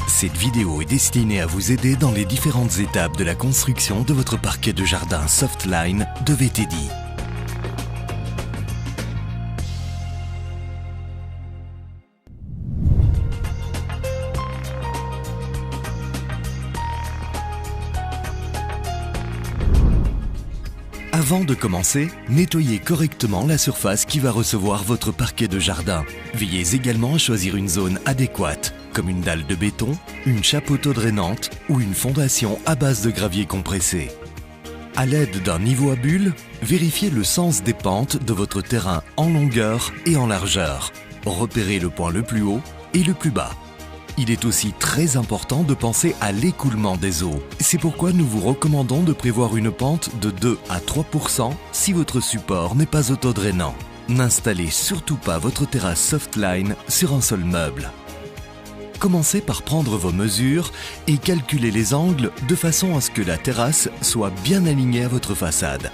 Cette vidéo est destinée à vous aider dans les différentes étapes de la construction de votre parquet de jardin Softline de VTD. Avant de commencer, nettoyez correctement la surface qui va recevoir votre parquet de jardin. Veillez également à choisir une zone adéquate, comme une dalle de béton, une chape autodrainante ou une fondation à base de gravier compressé. À l'aide d'un niveau à bulles, vérifiez le sens des pentes de votre terrain en longueur et en largeur. Repérez le point le plus haut et le plus bas. Il est aussi très important de penser à l'écoulement des eaux. C'est pourquoi nous vous recommandons de prévoir une pente de 2 à 3% si votre support n'est pas autodrainant. N'installez surtout pas votre terrasse Softline sur un sol meuble. Commencez par prendre vos mesures et calculez les angles de façon à ce que la terrasse soit bien alignée à votre façade.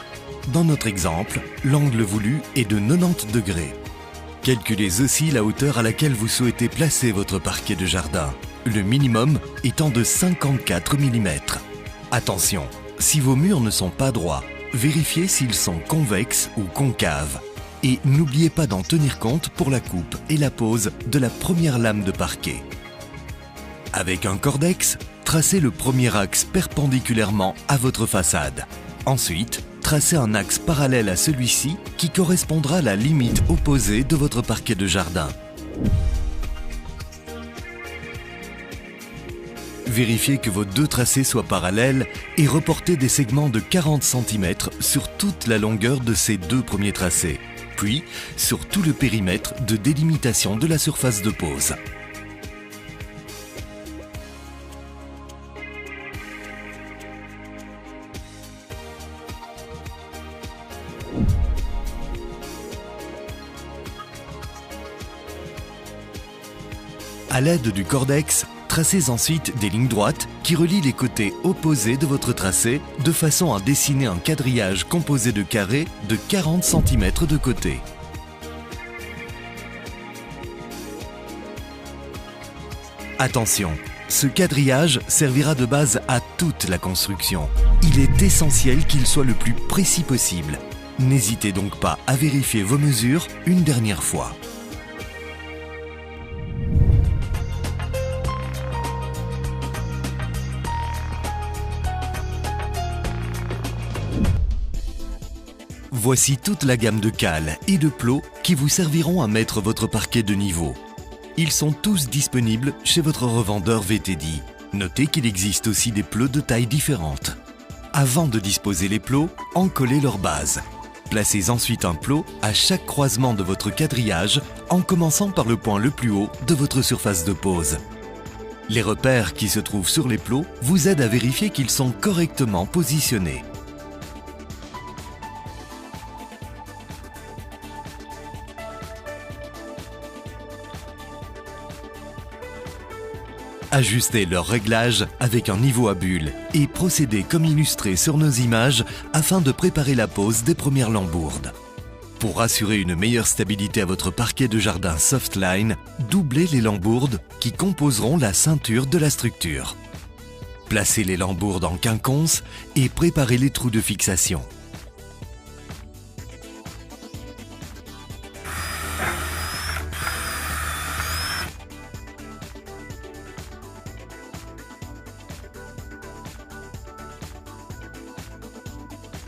Dans notre exemple, l'angle voulu est de 90 degrés. Calculez aussi la hauteur à laquelle vous souhaitez placer votre parquet de jardin, le minimum étant de 54 mm. Attention, si vos murs ne sont pas droits, vérifiez s'ils sont convexes ou concaves. Et n'oubliez pas d'en tenir compte pour la coupe et la pose de la première lame de parquet. Avec un cordex, tracez le premier axe perpendiculairement à votre façade. Ensuite, tracez un axe parallèle à celui-ci qui correspondra à la limite opposée de votre parquet de jardin. Vérifiez que vos deux tracés soient parallèles et reportez des segments de 40 cm sur toute la longueur de ces deux premiers tracés, puis sur tout le périmètre de délimitation de la surface de pose. À l'aide du cordex, tracez ensuite des lignes droites qui relient les côtés opposés de votre tracé de façon à dessiner un quadrillage composé de carrés de 40 cm de côté. Attention, ce quadrillage servira de base à toute la construction. Il est essentiel qu'il soit le plus précis possible. N'hésitez donc pas à vérifier vos mesures une dernière fois. Voici toute la gamme de cales et de plots qui vous serviront à mettre votre parquet de niveau. Ils sont tous disponibles chez votre revendeur VTD. Notez qu'il existe aussi des plots de tailles différentes. Avant de disposer les plots, encollez leur base. Placez ensuite un plot à chaque croisement de votre quadrillage en commençant par le point le plus haut de votre surface de pose. Les repères qui se trouvent sur les plots vous aident à vérifier qu'ils sont correctement positionnés. Ajustez leur réglage avec un niveau à bulles et procédez comme illustré sur nos images afin de préparer la pose des premières lambourdes. Pour assurer une meilleure stabilité à votre parquet de jardin Softline, doublez les lambourdes qui composeront la ceinture de la structure. Placez les lambourdes en quinconce et préparez les trous de fixation.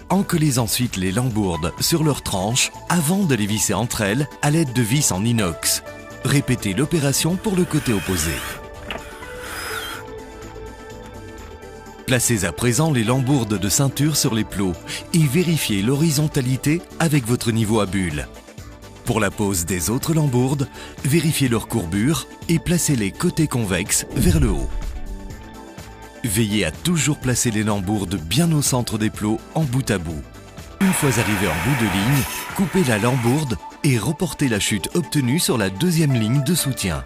Encollez ensuite les lambourdes sur leurs tranches avant de les visser entre elles à l'aide de vis en inox. Répétez l'opération pour le côté opposé. Placez à présent les lambourdes de ceinture sur les plots et vérifiez l'horizontalité avec votre niveau à bulles. Pour la pose des autres lambourdes, vérifiez leur courbure et placez-les côté convexe vers le haut. Veillez à toujours placer les lambourdes bien au centre des plots en bout à bout. Une fois arrivé en bout de ligne, coupez la lambourde et reportez la chute obtenue sur la deuxième ligne de soutien.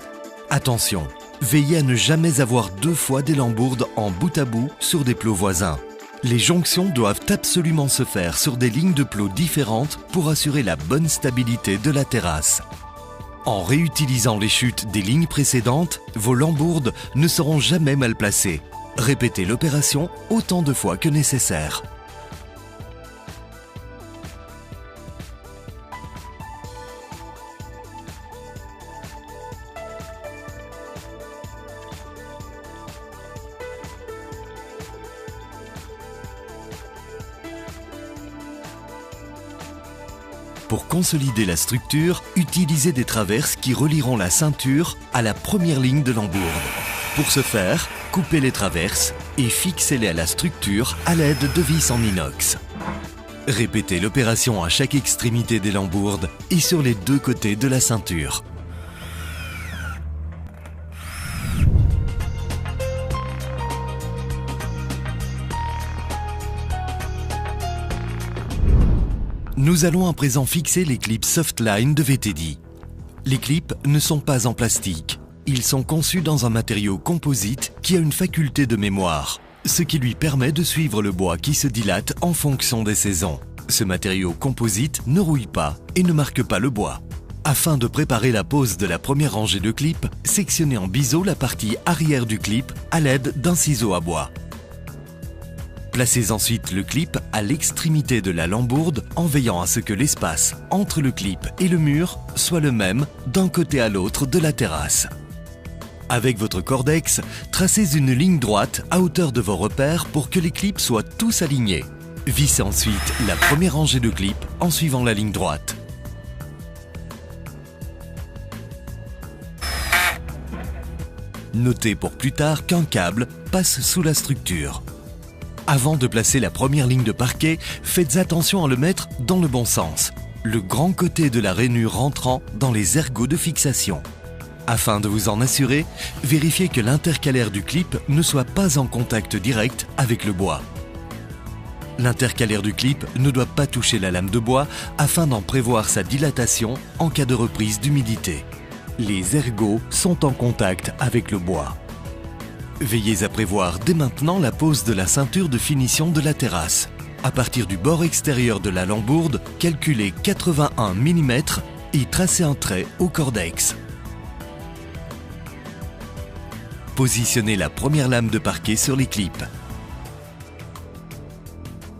Attention, veillez à ne jamais avoir deux fois des lambourdes en bout à bout sur des plots voisins. Les jonctions doivent absolument se faire sur des lignes de plots différentes pour assurer la bonne stabilité de la terrasse. En réutilisant les chutes des lignes précédentes, vos lambourdes ne seront jamais mal placées. Répétez l'opération autant de fois que nécessaire. Pour consolider la structure, utilisez des traverses qui relieront la ceinture à la première ligne de l'embourde. Pour ce faire, coupez les traverses et fixez-les à la structure à l'aide de vis en inox. Répétez l'opération à chaque extrémité des lambourdes et sur les deux côtés de la ceinture. Nous allons à présent fixer les clips Softline de VTD. Les clips ne sont pas en plastique. Ils sont conçus dans un matériau composite qui a une faculté de mémoire, ce qui lui permet de suivre le bois qui se dilate en fonction des saisons. Ce matériau composite ne rouille pas et ne marque pas le bois. Afin de préparer la pose de la première rangée de clips, sectionnez en biseau la partie arrière du clip à l'aide d'un ciseau à bois. Placez ensuite le clip à l'extrémité de la lambourde en veillant à ce que l'espace entre le clip et le mur soit le même d'un côté à l'autre de la terrasse. Avec votre cordex, tracez une ligne droite à hauteur de vos repères pour que les clips soient tous alignés. Vissez ensuite la première rangée de clips en suivant la ligne droite. Notez pour plus tard qu'un câble passe sous la structure. Avant de placer la première ligne de parquet, faites attention à le mettre dans le bon sens, le grand côté de la rainure rentrant dans les ergots de fixation. Afin de vous en assurer, vérifiez que l'intercalaire du clip ne soit pas en contact direct avec le bois. L'intercalaire du clip ne doit pas toucher la lame de bois afin d'en prévoir sa dilatation en cas de reprise d'humidité. Les ergots sont en contact avec le bois. Veillez à prévoir dès maintenant la pose de la ceinture de finition de la terrasse. À partir du bord extérieur de la lambourde, calculez 81 mm et tracez un trait au cordex. Positionnez la première lame de parquet sur les clips.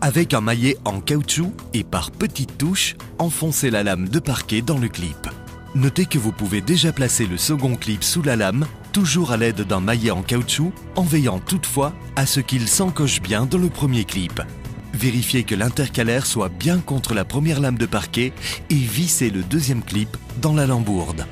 Avec un maillet en caoutchouc et par petites touches, enfoncez la lame de parquet dans le clip. Notez que vous pouvez déjà placer le second clip sous la lame, toujours à l'aide d'un maillet en caoutchouc, en veillant toutefois à ce qu'il s'encoche bien dans le premier clip. Vérifiez que l'intercalaire soit bien contre la première lame de parquet et vissez le deuxième clip dans la lambourde.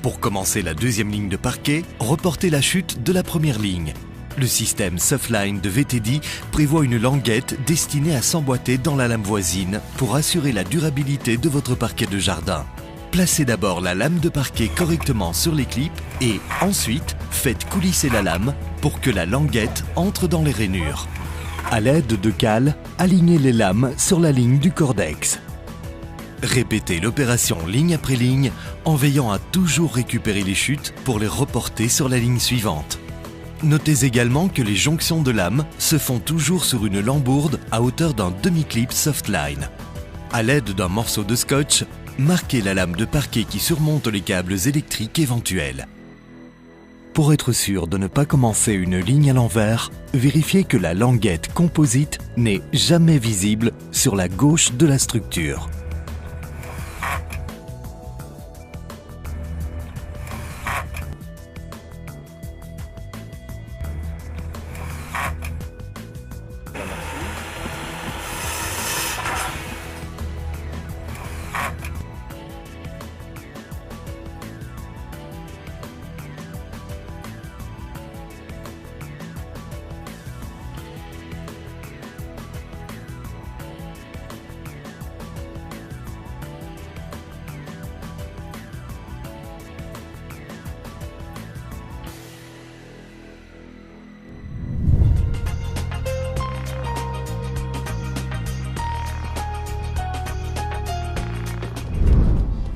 Pour commencer la deuxième ligne de parquet, reportez la chute de la première ligne. Le système Softline de VTD prévoit une languette destinée à s'emboîter dans la lame voisine pour assurer la durabilité de votre parquet de jardin. Placez d'abord la lame de parquet correctement sur les clips et ensuite faites coulisser la lame pour que la languette entre dans les rainures. À l'aide de cales, alignez les lames sur la ligne du cordex. Répétez l'opération ligne après ligne en veillant à toujours récupérer les chutes pour les reporter sur la ligne suivante. Notez également que les jonctions de lames se font toujours sur une lambourde à hauteur d'un demi-clip Softline. À l'aide d'un morceau de scotch, marquez la lame de parquet qui surmonte les câbles électriques éventuels. Pour être sûr de ne pas commencer une ligne à l'envers, vérifiez que la languette composite n'est jamais visible sur la gauche de la structure.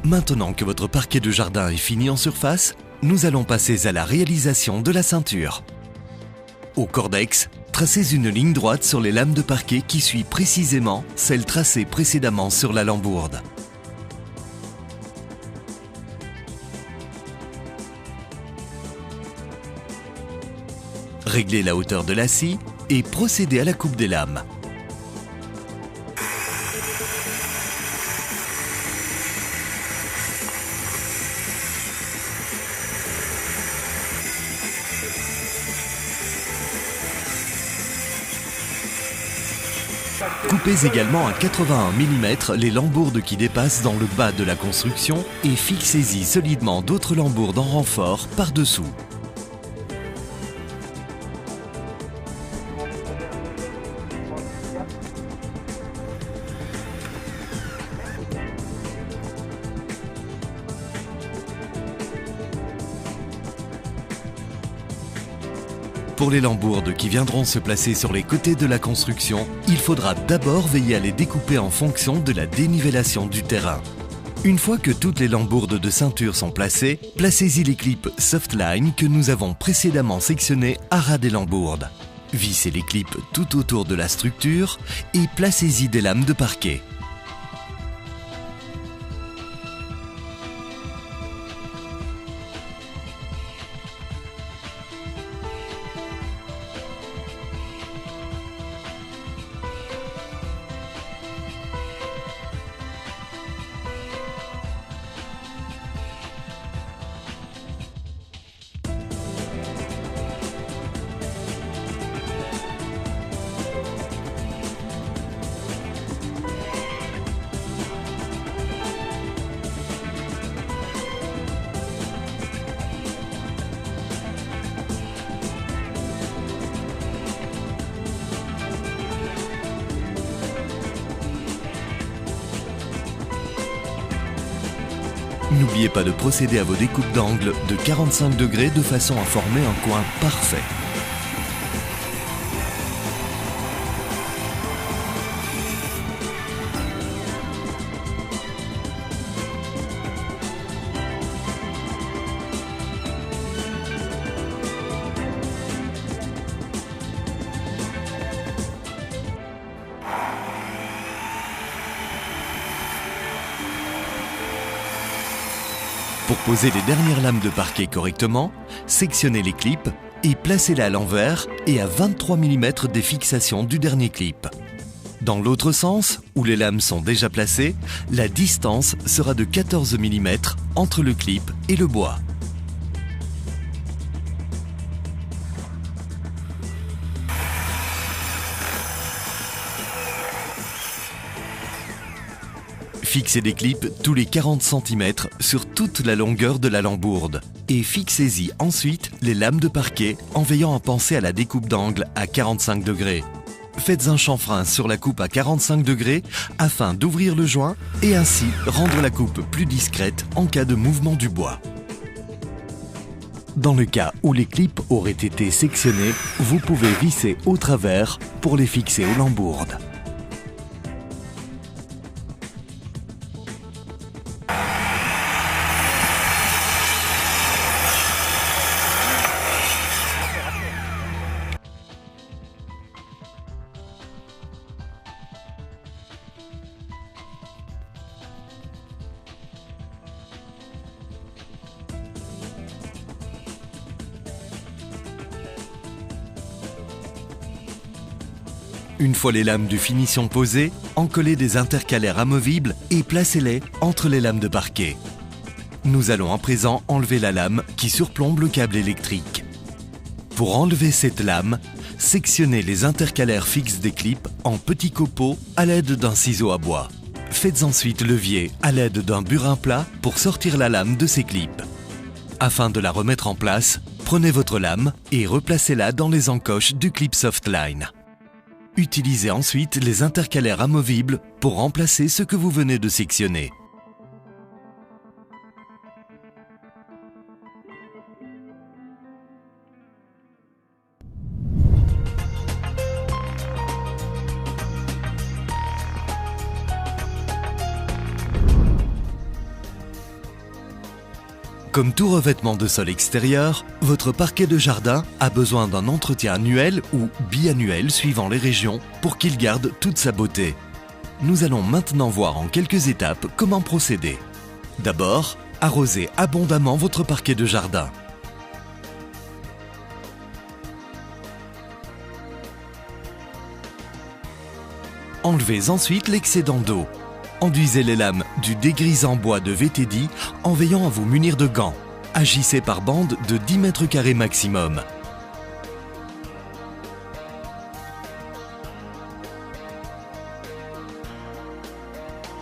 Maintenant que votre parquet de jardin est fini en surface, nous allons passer à la réalisation de la ceinture. Au cordex, tracez une ligne droite sur les lames de parquet qui suit précisément celle tracée précédemment sur la lambourde. réglez la hauteur de la scie et procédez à la coupe des lames. Coupez également à 81 mm les lambourdes qui dépassent dans le bas de la construction et fixez-y solidement d'autres lambourdes en renfort par-dessous. Pour les lambourdes qui viendront se placer sur les côtés de la construction, il faudra d'abord veiller à les découper en fonction de la dénivellation du terrain. Une fois que toutes les lambourdes de ceinture sont placées, placez-y les clips Softline que nous avons précédemment sectionnés à ras des lambourdes. Vissez les clips tout autour de la structure et placez-y des lames de parquet. N'oubliez pas de procéder à vos découpes d'angle de 45 degrés de façon à former un coin parfait. Pour poser les dernières lames de parquet correctement, sectionnez les clips et placez-les à l'envers et à 23 mm des fixations du dernier clip. Dans l'autre sens, où les lames sont déjà placées, la distance sera de 14 mm entre le clip et le bois. Fixez des clips tous les 40 cm sur toute la longueur de la lambourde et fixez-y ensuite les lames de parquet en veillant à penser à la découpe d'angle à 45 degrés. Faites un chanfrein sur la coupe à 45 degrés afin d'ouvrir le joint et ainsi rendre la coupe plus discrète en cas de mouvement du bois. Dans le cas où les clips auraient été sectionnés, vous pouvez visser au travers pour les fixer aux lambourdes. Une fois les lames de finition posées, encollez des intercalaires amovibles et placez-les entre les lames de parquet. Nous allons à présent enlever la lame qui surplombe le câble électrique. Pour enlever cette lame, sectionnez les intercalaires fixes des clips en petits copeaux à l'aide d'un ciseau à bois. Faites ensuite levier à l'aide d'un burin plat pour sortir la lame de ces clips. Afin de la remettre en place, prenez votre lame et replacez-la dans les encoches du clip Softline. Utilisez ensuite les intercalaires amovibles pour remplacer ce que vous venez de sectionner. Comme tout revêtement de sol extérieur, votre parquet de jardin a besoin d'un entretien annuel ou biannuel suivant les régions pour qu'il garde toute sa beauté. Nous allons maintenant voir en quelques étapes comment procéder. D'abord, arrosez abondamment votre parquet de jardin. Enlevez ensuite l'excédent d'eau. Enduisez les lames du dégrisant bois de VTD en veillant à vous munir de gants. Agissez par bande de 10 mètres carrés maximum.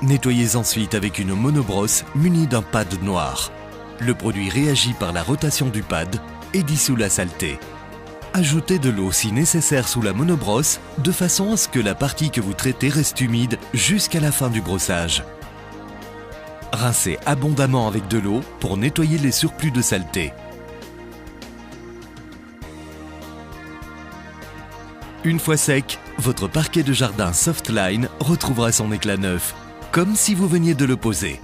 Nettoyez ensuite avec une monobrosse munie d'un pad noir. Le produit réagit par la rotation du pad et dissout la saleté. Ajoutez de l'eau si nécessaire sous la monobrosse de façon à ce que la partie que vous traitez reste humide jusqu'à la fin du brossage. Rincez abondamment avec de l'eau pour nettoyer les surplus de saleté. Une fois sec, votre parquet de jardin Softline retrouvera son éclat neuf, comme si vous veniez de le poser.